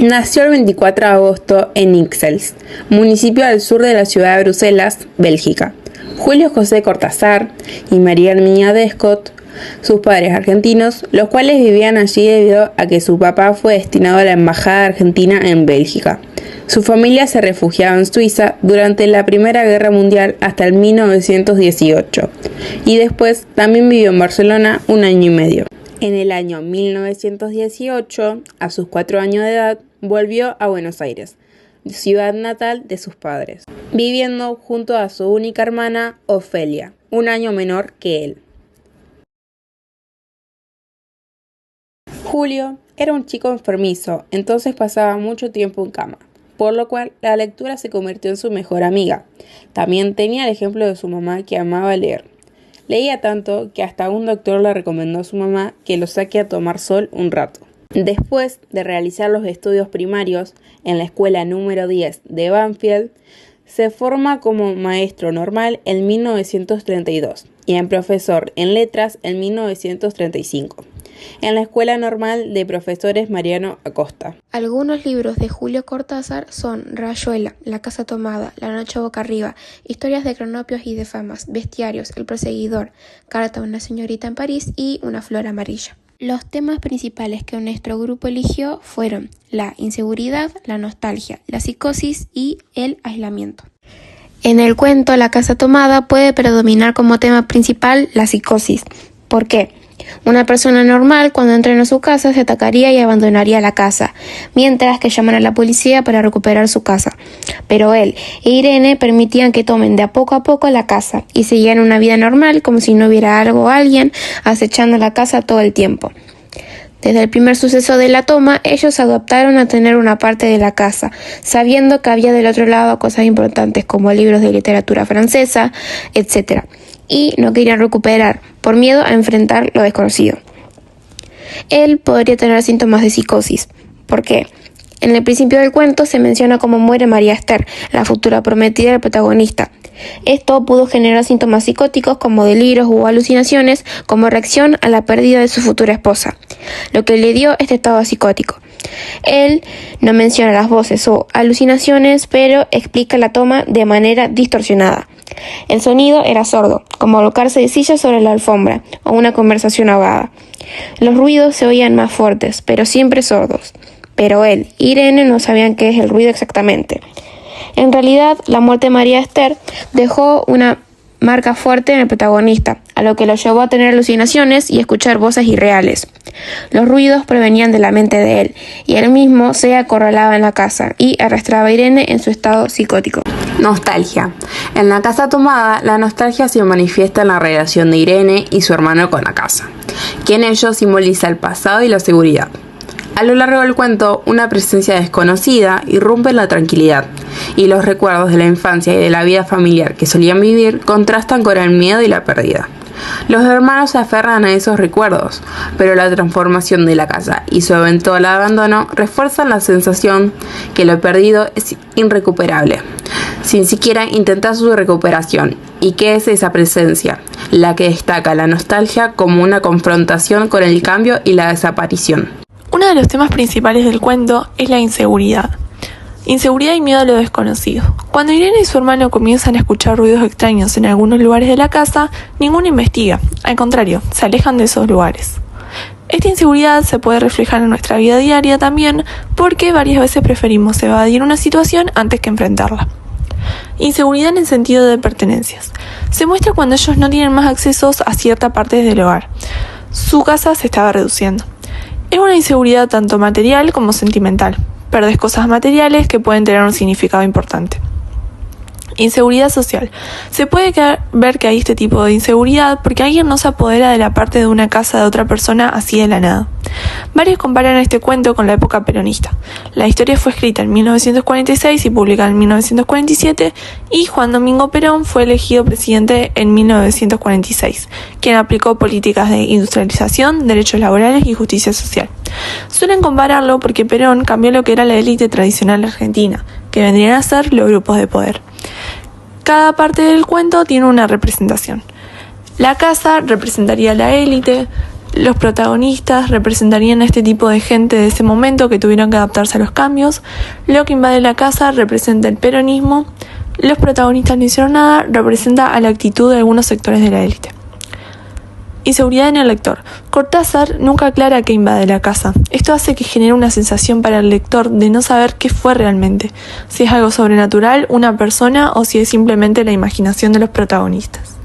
Nació el 24 de agosto en Ixelles, municipio al sur de la ciudad de Bruselas, Bélgica. Julio José Cortázar y María Herminia Descot, sus padres argentinos, los cuales vivían allí debido a que su papá fue destinado a la embajada argentina en Bélgica. Su familia se refugiaba en Suiza durante la Primera Guerra Mundial hasta el 1918 y después también vivió en Barcelona un año y medio. En el año 1918, a sus 4 años de edad, volvió a Buenos Aires, ciudad natal de sus padres, viviendo junto a su única hermana, Ofelia, un año menor que él. Julio era un chico enfermizo, entonces pasaba mucho tiempo en cama, por lo cual la lectura se convirtió en su mejor amiga. También tenía el ejemplo de su mamá, que amaba leer. Leía tanto que hasta un doctor le recomendó a su mamá que lo saque a tomar sol un rato. Después de realizar los estudios primarios en la escuela número 10 de Banfield, se forma como maestro normal en 1932 y en profesor en letras en 1935. En la Escuela Normal de Profesores Mariano Acosta. Algunos libros de Julio Cortázar son Rayuela, La casa tomada, La noche boca arriba, Historias de cronopios y de famas, Bestiarios, El perseguidor, Carta a una señorita en París y Una flor amarilla. Los temas principales que nuestro grupo eligió fueron la inseguridad, la nostalgia, la psicosis y el aislamiento. En el cuento La casa tomada puede predominar como tema principal la psicosis. ¿Por qué? Una persona normal, cuando entren a su casa, se atacaría y abandonaría la casa, mientras que llaman a la policía para recuperar su casa. Pero él e Irene permitían que tomen de a poco la casa y seguían una vida normal, como si no hubiera algo o alguien acechando la casa todo el tiempo. Desde el primer suceso de la toma, ellos adoptaron a tener una parte de la casa, sabiendo que había del otro lado cosas importantes como libros de literatura francesa, etc., y no querían recuperar, por miedo a enfrentar lo desconocido. Él podría tener síntomas de psicosis. ¿Por qué? En el principio del cuento se menciona cómo muere María Esther, la futura prometida del protagonista. Esto pudo generar síntomas psicóticos como delirios u alucinaciones como reacción a la pérdida de su futura esposa, lo que le dio este estado psicótico. Él no menciona las voces o alucinaciones, pero explica la toma de manera distorsionada. El sonido era sordo, como colocarse de sillas sobre la alfombra o una conversación ahogada. Los ruidos se oían más fuertes, pero siempre sordos. Pero él y Irene no sabían qué es el ruido exactamente. En realidad, la muerte de María Esther dejó una marca fuerte en el protagonista, a lo que lo llevó a tener alucinaciones y escuchar voces irreales. Los ruidos provenían de la mente de él, y él mismo se acorralaba en la casa y arrastraba a Irene en su estado psicótico. Nostalgia. En La casa tomada, la nostalgia se manifiesta en la relación de Irene y su hermano con la casa, que en ello simboliza el pasado y la seguridad. A lo largo del cuento, una presencia desconocida irrumpe en la tranquilidad, y los recuerdos de la infancia y de la vida familiar que solían vivir contrastan con el miedo y la pérdida. Los hermanos se aferran a esos recuerdos, pero la transformación de la casa y su eventual abandono refuerzan la sensación que lo perdido es irrecuperable, sin siquiera intentar su recuperación, y que es esa presencia la que destaca la nostalgia como una confrontación con el cambio y la desaparición. Uno de los temas principales del cuento es la inseguridad. Inseguridad y miedo a lo desconocido. Cuando Irene y su hermano comienzan a escuchar ruidos extraños en algunos lugares de la casa, ninguno investiga. Al contrario, se alejan de esos lugares. Esta inseguridad se puede reflejar en nuestra vida diaria también, porque varias veces preferimos evadir una situación antes que enfrentarla. Inseguridad en el sentido de pertenencias. Se muestra cuando ellos no tienen más accesos a cierta parte del hogar. Su casa se estaba reduciendo. Es una inseguridad tanto material como sentimental. Perdés cosas materiales que pueden tener un significado importante. Inseguridad social. Se puede ver que hay este tipo de inseguridad porque alguien no se apodera de la parte de una casa de otra persona así de la nada. Varios comparan este cuento con la época peronista. La historia fue escrita en 1946 y publicada en 1947, y Juan Domingo Perón fue elegido presidente en 1946, quien aplicó políticas de industrialización, derechos laborales y justicia social. Suelen compararlo porque Perón cambió lo que era la élite tradicional argentina, que vendrían a ser los grupos de poder. Cada parte del cuento tiene una representación. La casa representaría la élite, Los protagonistas representarían a este tipo de gente de ese momento que tuvieron que adaptarse a los cambios. Lo que invade la casa representa el peronismo. Los protagonistas no hicieron nada representa a la actitud de algunos sectores de la élite. Inseguridad en el lector. Cortázar nunca aclara qué invade la casa. Esto hace que genere una sensación para el lector de no saber qué fue realmente, si es algo sobrenatural, una persona o si es simplemente la imaginación de los protagonistas.